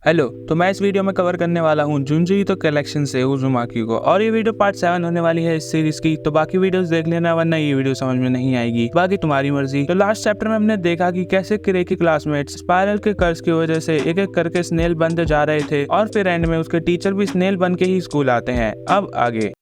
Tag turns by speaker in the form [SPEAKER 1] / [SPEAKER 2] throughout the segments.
[SPEAKER 1] Hello, तो मैं इस वीडियो में कवर करने वाला हूँ जुंजुइतो कलेक्शन से उज़ुमाकी को, और ये वीडियो पार्ट 7 होने वाली है इस सीरीज की। तो बाकी वीडियोस देख लेना, वरना ये वीडियो समझ में नहीं आएगी, बाकी तुम्हारी मर्जी। तो लास्ट चैप्टर में हमने देखा कि कैसे किरे के क्लासमेट्स स्पाइरल के कर्ज की वजह से एक एक करके स्नेल बनते जा रहे थे, और फिर एंड में उसके टीचर भी स्नेल बन के ही स्कूल आते हैं। अब आगे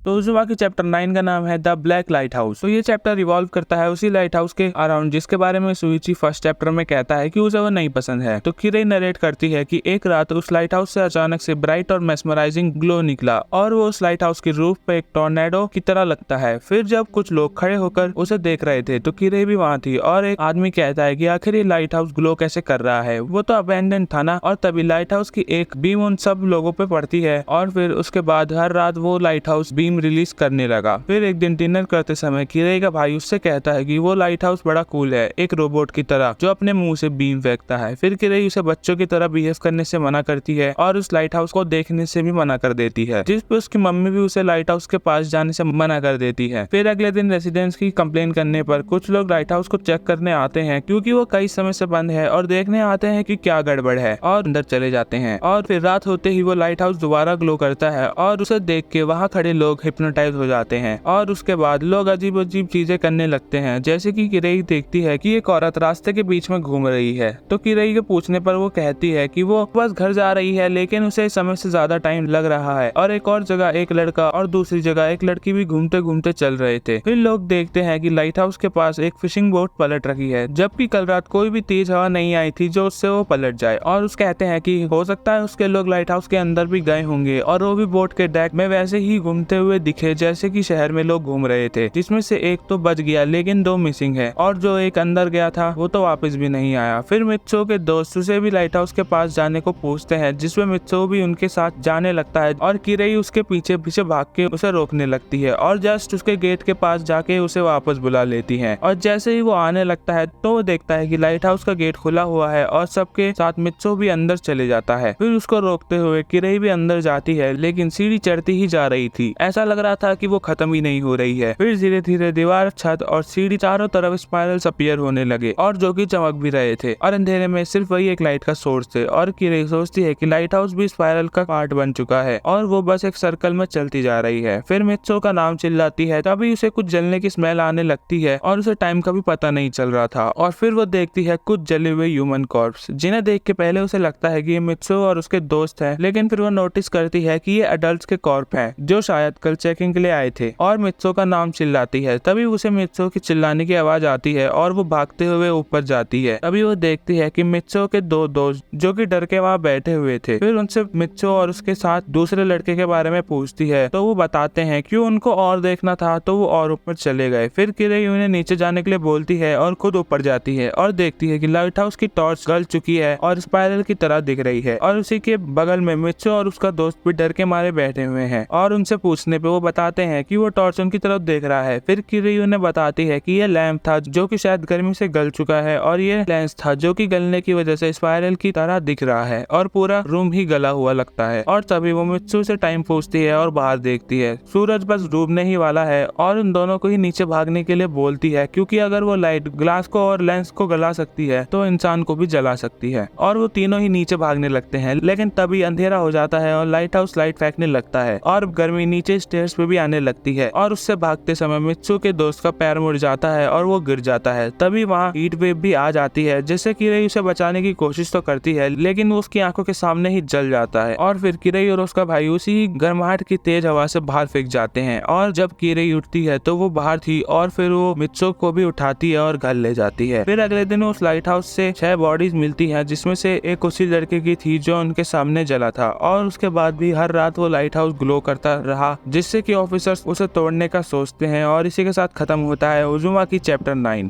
[SPEAKER 1] तो उज़ुमाकी चैप्टर 9 का नाम है द ब्लैक लाइट हाउस। तो ये चैप्टर रिवॉल्व करता है उसी लाइट हाउस के अराउंड जिसके बारे में सुइची फर्स्ट चैप्टर में कहता है कि उसे वो नहीं पसंद है। तो किरे नरेट करती है कि एक रात उस लाइट हाउस से अचानक से ब्राइट और मेस्मराइजिंग ग्लो निकला, और वो उस लाइट हाउस की रूफ पे एक टॉर्नेडो की तरह लगता है। फिर जब कुछ लोग खड़े होकर उसे देख रहे थे तो किरे भी वहाँ थी, और एक आदमी कहता है कि आखिर ये लाइट हाउस ग्लो कैसे कर रहा है, वो तो अबैंडन था ना। और तभी लाइट हाउस की एक बीम उन सब लोगों पे पड़ती है, और फिर उसके बाद हर रात वो लाइट हाउस बीम रिलीज करने लगा। फिर एक दिन डिनर करते समय किरे का भाई उससे कहता है कि वो लाइट हाउस बड़ा कूल है, एक रोबोट की तरह जो अपने मुंह से बीम फेंकता है। फिर किरे उसे बच्चों की तरह बिहेव करने से मना करती है और उस लाइट हाउस को देखने से भी मना कर देती है, जिस पे उसकी मम्मी भी उसे लाइट हाउस के पास जाने से मना कर देती है। फिर अगले दिन रेसिडेंट्स की कंप्लेन करने पर कुछ लोग लाइट हाउस को चेक करने आते हैं, क्योंकि वो कई समय से बंद है, और देखने आते हैं कि क्या गड़बड़ है, और अंदर चले जाते हैं। और फिर रात होते ही वो लाइट हाउस दोबारा ग्लो करता है, और उसे देख के वहाँ खड़े लोग हिप्नोटाइज हो जाते हैं, और उसके बाद लोग अजीब अजीब चीजें करने लगते हैं। जैसे कि किरई देखती है कि एक औरत रास्ते के बीच में घूम रही है, तो किरई के पूछने पर वो कहती है कि वो बस घर जा रही है, लेकिन उसे समय से ज्यादा टाइम लग रहा है, और एक और जगह एक लड़का और दूसरी जगह एक लड़की भी घूमते घूमते चल रहे थे। फिर लोग देखते हैं कि लाइट हाउस के पास एक फिशिंग बोट पलट रखी है, जबकि कल रात कोई भी तेज हवा नहीं आई थी जो उससे वो पलट जाए। और उस कहते हैं कि हो सकता है उसके लोग लाइट हाउस के अंदर भी गए होंगे, और वो भी बोट के डेक में वैसे ही घूमते हुए दिखे जैसे कि शहर में लोग घूम रहे थे, जिसमें से एक तो बच गया लेकिन 2 मिसिंग है, और जो एक अंदर गया था वो तो वापस भी नहीं आया। फिर मित्सो के दोस्त उसे भी लाइट हाउस के पास जाने को पूछते हैं, जिसमें मित्सो भी उनके साथ जाने लगता है, और किरई उसके पीछे पीछे भाग के उसे रोकने लगती है, और जस्ट उसके गेट के पास जाके उसे वापस बुला लेती है। और जैसे ही वो आने लगता है तो वो देखता है कि लाइट हाउस का गेट खुला हुआ है, और सबके साथ मित्सो भी अंदर चले जाता है। फिर उसको रोकते हुए किरई भी अंदर जाती है, लेकिन सीढ़ी चढ़ती ही जा रही थी, ऐसा लग रहा था कि वो खत्म ही नहीं हो रही है। फिर धीरे धीरे दीवार, छत और सीढ़ी चारों तरफ स्पाइरल्स अपीयर होने लगे, और जो कि चमक भी रहे थे, और अंधेरे में सिर्फ वही एक लाइट का सोर्स थे। और किरई सोचती है कि लाइट हाउस भी स्पाइरल का पार्ट बन चुका है, और वो बस एक सर्कल में चलती जा रही है। फिर मित्सो का नाम चिल्लाती है, तभी उसे कुछ जलने की स्मेल आने लगती है, और उसे टाइम का भी पता नहीं चल रहा था। और फिर वो देखती है कुछ जले हुए ह्यूमन कॉर्प्स, जिन्हें देख के पहले उसे लगता है कि ये मित्सो और उसके दोस्त हैं, लेकिन फिर वो नोटिस करती है कि ये अडल्ट्स के कॉर्प हैं, जो शायद कल चेकिंग के लिए आए थे। और मित्सो का नाम चिल्लाती है, तभी उसे मित्सो की चिल्लाने की आवाज आती है, और वो भागते हुए ऊपर जाती है। तभी वो देखती है कि मित्सो के 2 दोस्त जो कि डर के वहाँ बैठे हुए थे। फिर उनसे मित्सो और उसके साथ दूसरे लड़के के बारे में पूछती है, तो वो बताते हैं कि उनको और देखना था, तो वो और ऊपर चले गए। फिर किरई उन्हें नीचे जाने के लिए बोलती है, और खुद ऊपर जाती है, और देखती है कि लाइट हाउस की टॉर्च गल चुकी है और स्पाइरल की तरह दिख रही है, और उसी के बगल में मित्सो और उसका दोस्त भी डर के मारे बैठे हुए हैं। और उनसे पूछने पे वो बताते हैं कि वो टॉर्च उनकी तरफ देख रहा है। फिर किरई उन्हें बताती है कि ये लैंप था जो कि शायद गर्मी से गल चुका है, और ये लेंस था जो कि गलने की वजह से स्पाइरल की तरह दिख रहा है, और पूरा रूम ही गला हुआ लगता है। और तभी वो मित्सु से टाइम पूछती है और बाहर देखती है, सूरज बस डूबने ही वाला है, और उन दोनों को ही नीचे भागने के लिए बोलती है, क्योंकि अगर वो लाइट ग्लास को और लेंस को गला सकती है तो इंसान को भी जला सकती है। और वो तीनों ही नीचे भागने लगते हैं, लेकिन तभी अंधेरा हो जाता है और लाइट हाउस लाइट फेंकने लगता है, और गर्मी नीचे स्टेयर्स पे भी आने लगती है। और उससे भागते समय मित्सु के दोस्त का पैर मुड़ जाता है और वो गिर जाता है। तभी वहाँ हीट वेव भी आ जाती है, जिससे किरई उसे बचाने की कोशिश तो करती है, लेकिन वो उसकी आंखों के सामने ही जल जाता है। और फिर किरई और उसका भाई उसी गर्माहट की तेज हवा से बाहर फेंक जाते हैं, और जब किरई उठती है तो वो बाहर थी, और फिर वो मित्सु को भी उठाती है और घर ले जाती है। फिर अगले दिन उस लाइट हाउस से 6 बॉडीज मिलती है, जिसमें से एक उसी लड़के की थी जो उनके सामने जला था। और उसके बाद भी हर रात वो लाइट हाउस ग्लो करता रहा, जिससे कि ऑफिसर्स उसे तोड़ने का सोचते हैं। और इसी के साथ खत्म होता है उज़ुमाकी चैप्टर 9।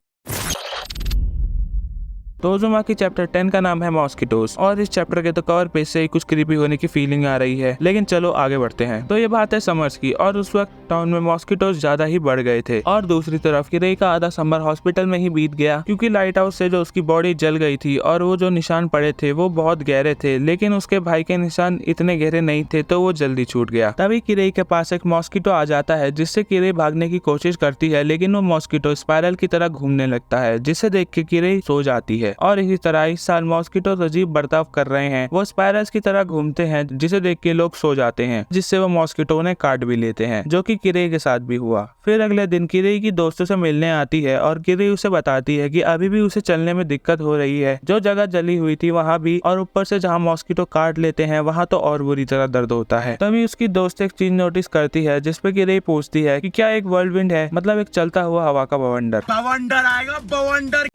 [SPEAKER 1] तो उज़ुमाकी चैप्टर 10 का नाम है मॉस्किटोस, और इस चैप्टर के तो कवर पेज से ही कुछ क्रीपी होने की फीलिंग आ रही है। लेकिन चलो आगे बढ़ते हैं। तो ये बात है समर्स की, और उस वक्त टाउन में मॉस्किटोस ज्यादा ही बढ़ गए थे, और दूसरी तरफ किरई का आधा समर हॉस्पिटल में ही बीत गया, क्योंकि लाइट हाउस से जो उसकी बॉडी जल गई थी, और वो जो निशान पड़े थे वो बहुत गहरे थे, लेकिन उसके भाई के निशान इतने गहरे नहीं थे, तो वो जल्दी छूट गया। तभी किरई के पास एक मॉस्किटो आ जाता है, जिससे किरई भागने की कोशिश करती है, लेकिन वो मॉस्किटो स्पाइरल की तरह घूमने लगता है, जिसे देख के किरई सो जाती है। और इसी तरह इस साल मॉस्किटो अजीब बर्ताव कर रहे हैं। वो स्पाइरल्स की तरह घूमते हैं जिसे देख के लोग सो जाते हैं, जिससे वो मॉस्किटो ने काट भी लेते हैं, जो कि किरेई के साथ भी हुआ। फिर अगले दिन किरेई की दोस्तों से मिलने आती है और किरेई उसे बताती है कि अभी भी उसे चलने में दिक्कत हो रही है, जो जगह जली हुई थी वहाँ भी, और ऊपर से जहाँ मॉस्किटो काट लेते हैं वहाँ तो और बुरी तरह दर्द होता है। तभी उसकी दोस्त एक चीज नोटिस करती है जिसपे किरेई पूछती है कि क्या एक वर्ल्डविंड है, मतलब एक चलता हुआ हवा का बवंडर आएगा, बवंडर।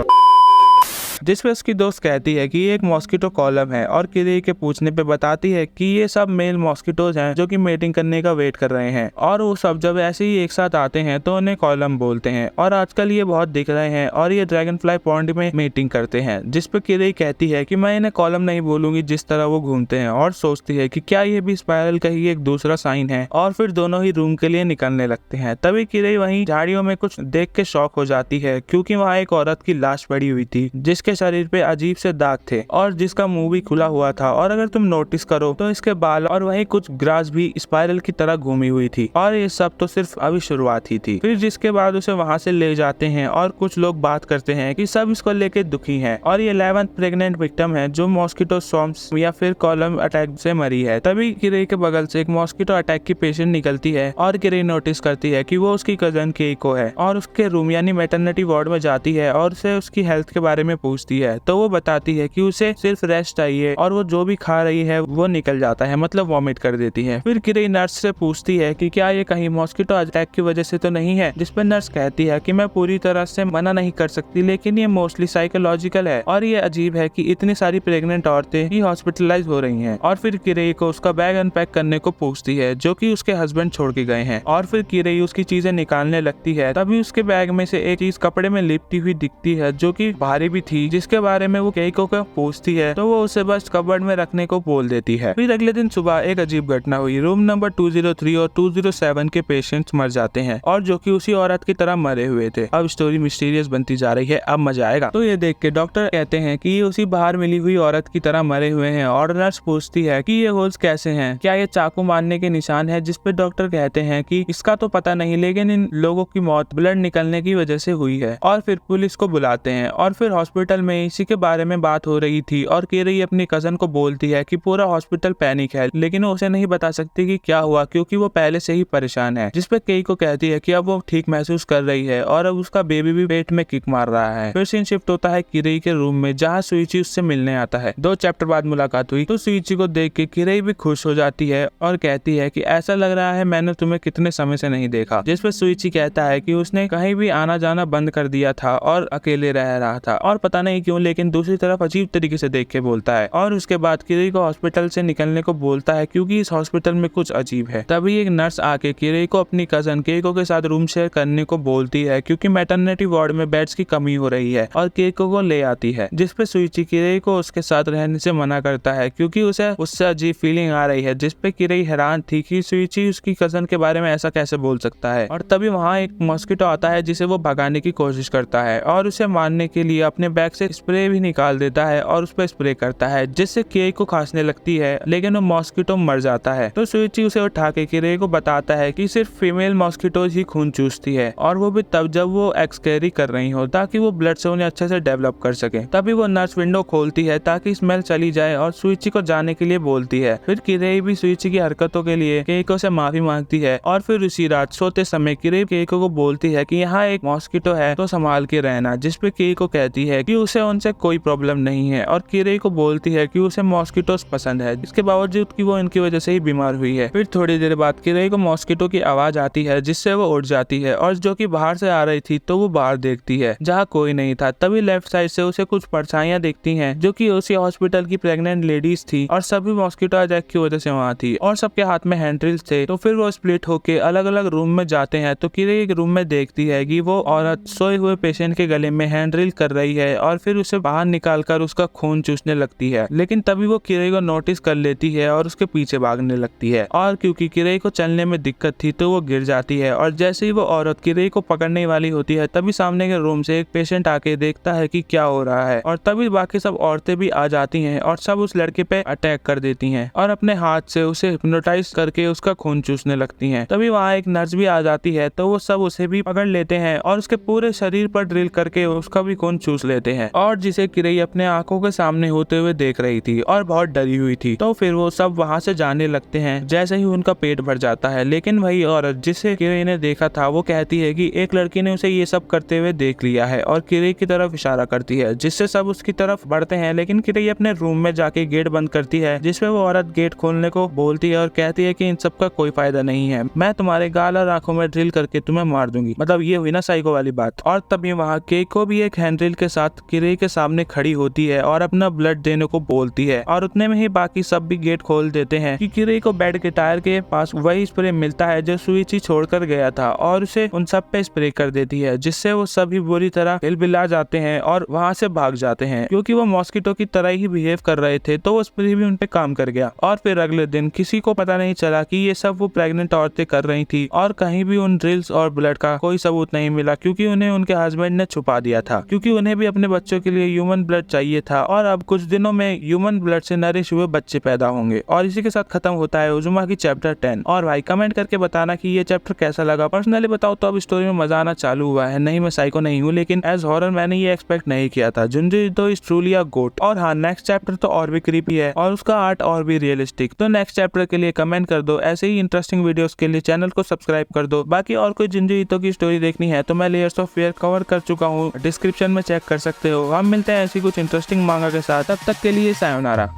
[SPEAKER 1] जिसपे उसकी दोस्त कहती है कि ये एक मॉस्किटो कॉलम है और किरेई के पूछने पे बताती है कि ये सब मेल मॉस्किटोज हैं जो कि मेटिंग करने का वेट कर रहे हैं, और वो सब जब ऐसे ही एक साथ आते हैं तो उन्हें कॉलम बोलते हैं, और आजकल ये बहुत दिख रहे हैं और ये ड्रैगन फ्लाई पॉन्ड में मीटिंग करते हैं। जिसपे किरेई कहती है कि मैं इन्हें कॉलम नहीं बोलूंगी जिस तरह वो घूमते हैं, और सोचती है कि क्या ये भी स्पाइरल का ही एक दूसरा साइन है, और फिर दोनों ही रूम के लिए निकलने लगते हैं। तभी किरेई वहीं झाड़ियों में कुछ देख के शॉक हो जाती है, क्योंकि वहाँ एक औरत की लाश पड़ी हुई थी जिसके शरीर पे अजीब से दाग थे और जिसका मुंह भी खुला हुआ था, और अगर तुम नोटिस करो तो इसके बाल और वहीं कुछ ग्रास भी स्पाइरल की तरह घूमी हुई थी, और ये सब तो सिर्फ अभी शुरुआत ही थी। फिर जिसके बाद उसे वहाँ से ले जाते हैं और कुछ लोग बात करते हैं कि सब इसको लेके दुखी हैं, और ये 11th प्रेग्नेंट विक्टिम है जो मॉस्किटो स्वॉर्म्स या फिर कॉलम अटैक से मरी है। तभी किरेई के बगल से एक मॉस्किटो अटैक की पेशेंट निकलती है और किरेई नोटिस करती है कि वो उसकी कजन केइको है, और उसके रूम यानी मैटरनिटी वार्ड में जाती है और उसे उसकी हेल्थ के बारे में पूछती है। तो वो बताती है कि उसे सिर्फ रेस्ट चाहिए, और वो जो भी खा रही है वो निकल जाता है, मतलब वॉमिट कर देती है। फिर किरेई नर्स से पूछती है कि क्या ये कहीं मॉस्किटो अटैक की वजह से तो नहीं है, जिस पर नर्स कहती है कि मैं पूरी तरह से मना नहीं कर सकती, लेकिन ये मोस्टली साइकोलॉजिकल है, और ये अजीब है कि इतनी सारी प्रेग्नेंट औरतें ही हॉस्पिटलाइज हो रही हैं। और फिर किरेई को उसका बैग अनपैक करने को पूछती है जो कि उसके हस्बैंड छोड़ के गए हैं, और फिर किरेई उसकी चीजें निकालने लगती है। तभी उसके बैग में से एक चीज कपड़े में लिपटी हुई दिखती है जो कि भारी भी थी, जिसके बारे में वो केइको को पूछती है, तो वो उसे बस कबर्ड में रखने को बोल देती है। फिर अगले दिन सुबह एक अजीब घटना हुई। रूम नंबर 203 और 207 के पेशेंट्स मर जाते हैं, और जो कि उसी औरत की तरह मरे हुए थे। अब स्टोरी मिस्टीरियस बनती जा रही है, अब मजा आएगा। तो ये देख के डॉक्टर कहते हैं कि ये उसी बाहर मिली हुई औरत की तरह मरे हुए हैं, और नर्स पूछती है कि ये होल्स कैसे हैं, क्या ये चाकू मारने के निशान है, जिसपे डॉक्टर कहते हैं कि इसका तो पता नहीं, लेकिन इन लोगों की मौत ब्लड निकलने की वजह से हुई है। और फिर पुलिस को बुलाते हैं, और फिर हॉस्पिटल में इसी के बारे में बात हो रही थी, और किरेई अपनी कजन को बोलती है कि पूरा हॉस्पिटल पैनिक है, लेकिन वो उसे नहीं बता सकती कि क्या हुआ, क्योंकि वो पहले से ही परेशान है। जिसपे केइको कहती है कि अब वो ठीक महसूस कर रही है, और अब उसका बेबी भी पेट में किक मार रहा है। फिर सीन शिफ्ट होता है किरेई के रूम में, जहाँ सुइची उससे मिलने आता है। 2 चैप्टर बाद मुलाकात हुई, तो सुइची को देख के किरेई भी खुश हो जाती है और कहती है कि ऐसा लग रहा है मैंने तुम्हें कितने समय से नहीं देखा। जिसपे सुइची कहता है कि उसने कहीं भी आना जाना बंद कर दिया था और अकेले रह रहा था, और पता नहीं क्यों, लेकिन दूसरी तरफ अजीब तरीके से देख के बोलता है। और उसके बाद किरेई को हॉस्पिटल से निकलने को बोलता है, क्योंकि इस हॉस्पिटल में कुछ अजीब है। तभी एक नर्स आके किरेई को अपनी कजन केइको के साथ रूम शेयर करने को बोलती है, क्योंकि मैटरनिटी वार्ड में बेड्स की कमी हो रही है, और केइको को ले आती है। जिसपे सुइची किरेई को उसके साथ रहने से मना करता है, क्योंकि उसे उससे अजीब फीलिंग आ रही है। जिसपे किरेई हैरान थी कि सुइची उसकी कजन के बारे में ऐसा कैसे बोल सकता है। और तभी वहाँ एक मॉस्किटो आता है जिसे वो भगाने की कोशिश करता है, और उसे मारने के लिए अपने बैग से स्प्रे भी निकाल देता है और उस पर स्प्रे करता है, जिससे केई को खांसने लगती है, लेकिन वो मॉस्किटो मर जाता है। तो सुइची उसे उठा के किरेई को बताता है कि सिर्फ फीमेल मॉस्किटोज ही खून चूसती है, और वो भी तब जब वो एग्स कैरी कर रही हो, ताकि वो ब्लड से उन्हें अच्छे से डेवलप कर सके। तभी वो नर्स विंडो खोलती है ताकि स्मेल चली जाए, और सुइची को जाने के लिए बोलती है। फिर किरेई भी सुइची की हरकतों के लिए केइको से माफी मांगती है, और फिर उसी रात सोते समय किरेई केइको को बोलती है कि यहाँ एक मॉस्किटो है तो संभाल के रहना। जिसपे केइको कहती है कि उसे उनसे कोई प्रॉब्लम नहीं है, और किरेई को बोलती है कि उसे मॉस्किटोस पसंद है, इसके बावजूद कि वो इनकी वजह से ही बीमार हुई है। फिर थोड़ी देर बाद किरेई को मॉस्किटो की आवाज आती है, जिससे वो उठ जाती है, और जो कि बाहर से आ रही थी, तो वो बाहर देखती है जहाँ कोई नहीं था। तभी लेफ्ट साइड से उसे कुछ परछाइयां दिखती हैं, जो कि उसी हॉस्पिटल की प्रेग्नेंट लेडीज थी, और सभी मॉस्किटो अटैक की वजह से वहाँ थी, और सबके हाथ में हैंड्रिल्स थे। तो फिर वो स्प्लिट होके अलग अलग रूम में जाते हैं। तो किरेई एक रूम में देखती है कि वो औरत सोए हुए पेशेंट के गले में हैंड्रिल कर रही है, और फिर उसे बाहर निकालकर उसका खून चूसने लगती है। लेकिन तभी वो किरेई को नोटिस कर लेती है और उसके पीछे भागने लगती है, और क्योंकि किरेई को चलने में दिक्कत थी तो वो गिर जाती है। और जैसे ही वो औरत किरेई को पकड़ने वाली होती है, तभी सामने के रूम से एक पेशेंट आके देखता है कि क्या हो रहा है, और तभी बाकी सब औरतें भी आ जाती हैं, और सब उस लड़के पे अटैक कर देती हैं, और अपने हाथ से उसे हिप्नोटाइज करके उसका खून चूसने लगती हैं। तभी वहाँ एक नर्स भी आ जाती है, तो वो सब उसे भी पकड़ लेते हैं, और उसके पूरे शरीर पर ड्रिल करके उसका भी खून चूस लेते हैं। हैं और जिसे किरई अपने आंखों के सामने होते हुए देख रही थी और बहुत डरी हुई थी। तो फिर वो सब वहाँ से जाने लगते हैं जैसे ही उनका पेट भर जाता है। लेकिन वही औरत जिसे किरई ने देखा था वो कहती है कि एक लड़की ने उसे ये सब करते हुए देख लिया है और किरई की तरफ इशारा करती है, जिससे सब उसकी तरफ बढ़ते हैं। लेकिन किरई अपने रूम में जाके गेट बंद करती है, जिसपे वो औरत गेट खोलने को बोलती है और कहती है कि इन सब का कोई फायदा नहीं है, मैं तुम्हारे गाल और आंखों में ड्रिल करके तुम्हें मार दूंगी। मतलब ये हुई ना साइको वाली बात। और तभी वहाँ केको भी एक हैंड्रिल के साथ किरई के सामने खड़ी होती है और अपना ब्लड देने को बोलती है और उतने में ही बाकी सब भी गेट खोल देते हैं कि किरई को बेड के टायर के पास वही स्प्रे मिलता है जो सुइची छोड़कर गया था और उसे उन सब पे स्प्रे कर देती है, जिससे वो सभी बुरी तरह हिलबिला जाते हैं और वहाँ से भाग जाते हैं। क्योंकि वो मॉस्किटो की तरह ही बिहेव कर रहे थे तो वो स्प्रे भी उन पे काम कर गया। और फिर अगले दिन किसी को पता नहीं चला कि ये सब वो प्रेग्नेंट औरतें कर रही थी और कहीं भी उन ड्रिल्स और ब्लड का कोई सबूत नहीं मिला, क्योंकि उन्हें उनके हस्बैंड ने छुपा दिया था, क्योंकि उन्हें भी अपने बच्चों के लिए ह्यूमन ब्लड चाहिए था और अब कुछ दिनों में ह्यूमन ब्लड से नरिश हुए बच्चे पैदा होंगे। और इसी के साथ खत्म होता है उजुमा की चैप्टर 10। और भाई कमेंट करके बताना कि ये चैप्टर कैसा लगा। पर्सनली बताओ तो अब स्टोरी में मजा आना चालू हुआ है। नहीं मैं साइको नहीं हूँ, लेकिन एज हॉरर मैंने ये एक्सपेक्ट नहीं किया था। जुंजू ईतो इज ट्रूली अ गोट। और हाँ, नेक्स्ट चैप्टर तो और भी क्रीपी है और उसका आर्ट और भी रियलिस्टिक। तो नेक्स्ट चैप्टर के लिए कमेंट कर दो। ऐसे ही इंटरेस्टिंग वीडियोस के लिए चैनल को सब्सक्राइब कर दो। बाकी और कोई जुंजू ईतो की स्टोरी देखनी है तो मैं लेयर्स ऑफ फियर कवर कर चुका हूँ, डिस्क्रिप्शन में चेक कर सकते हो। हम मिलते हैं ऐसी कुछ इंटरेस्टिंग मांगा के साथ, तब तक के लिए सायोनारा।